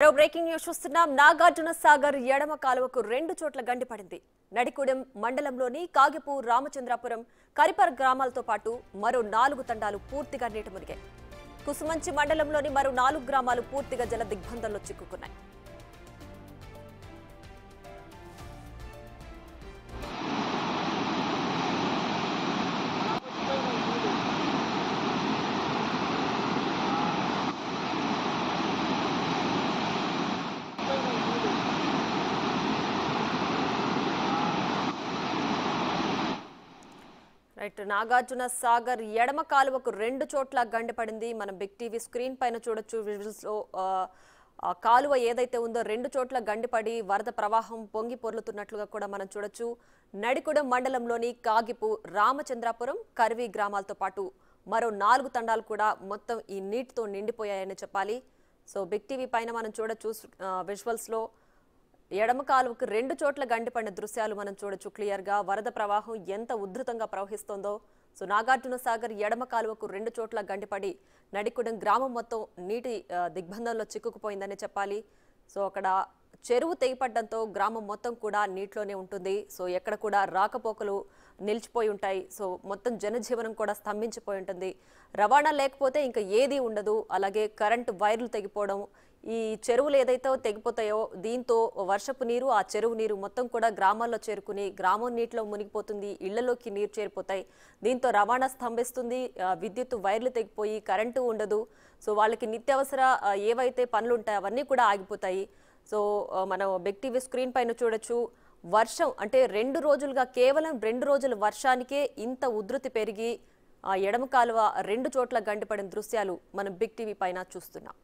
Breaking news చూస్తున్నాం. నాగార్జున సాగర్ ఎడమ కాలువకు 2 చోట్ల గండి పడింది. నడికుడెం మండలంలోని కాగిపూర్, రామచంద్రాపురం, కరిపర్ గ్రామాలతో పాటు మరో 4 తండాలు పూర్తిగా నీట మునిగాయి. కుసుమంచి మండలంలోని మరో 4 గ్రామాలు పూర్తిగా జల దిగ్బంధంలో చిక్కుకున్నాయి. రైట్, నాగార్జున సాగర్ ఎడమ కాలువకు 2 చోట్ల గండి పడింది. మనం బిగ్ టీవీ స్క్రీన్ పైన చూడొచ్చు. విజువల్స్ లో కాలువ ఏదైతే ఉందో 2 చోట్ల గండి పడి వరద ప్రవాహం పొంగి పొర్లుతున్నట్లుగా కూడా మనం చూడొచ్చు. నడికుడెం మండలంలోని కాగిపు, రామచంద్రాపురం, కర్వి గ్రామాలతో పాటు మరో 4 తండాలు కూడా మొత్తం ఈ నీటితో నిండిపోయాయని చెప్పాలి. సో బిగ్ టీవీ పైన మనం చూడొచ్చు. విజువల్స్ లో ఎడమ కాలువకు 2 చోట్ల గండిపడిన దృశ్యాలు మనం చూడొచ్చు క్లియర్ గా. వరద ప్రవాహం ఎంత ఉధృతంగా ప్రవహిస్తోందో. సో నాగార్జున సాగర్ ఎడమ కాలువకు 2 చోట్ల గండిపడి నడికుడెం గ్రామం మొత్తం నీటి దిగ్బంధంలో చిక్కుకుపోయిందని చెప్పాలి. సో అక్కడ చెరువు తెగిపడడంతో గ్రామం మొత్తం కూడా నీటిలోనే ఉంటుంది. సో ఎక్కడ కూడా రాకపోకలు నిలిచిపోయి ఉంటాయి. సో మొత్తం జనజీవనం కూడా స్తంభించిపోయి ఉంటుంది. రవాణా లేకపోతే ఇంకా ఏదీ ఉండదు. అలాగే కరెంటు వైర్లు తెగిపోవడం, ఈ చెరువులు ఏదైతే తెగిపోతాయో దీంతో వర్షపు నీరు, ఆ చెరువు నీరు మొత్తం కూడా గ్రామాల్లో చేరుకుని గ్రామం నీటిలో మునిగిపోతుంది. ఇళ్లలోకి నీరు చేరిపోతాయి. దీంతో రవాణా స్తంభిస్తుంది. విద్యుత్ వైర్లు తెగిపోయి కరెంటు ఉండదు. సో వాళ్ళకి నిత్యావసర ఏవైతే పనులు ఉంటాయో అవన్నీ కూడా ఆగిపోతాయి. సో మనం బిగ్ టీవీ స్క్రీన్ పైన చూడొచ్చు. వర్షం అంటే 2 రోజులుగా, కేవలం 2 రోజుల వర్షానికే ఇంత ఉధృతి పెరిగి ఎడమ కాలువ 2 చోట్ల గండిపడిన దృశ్యాలు మనం బిగ్ టీవీ పైన చూస్తున్నాం.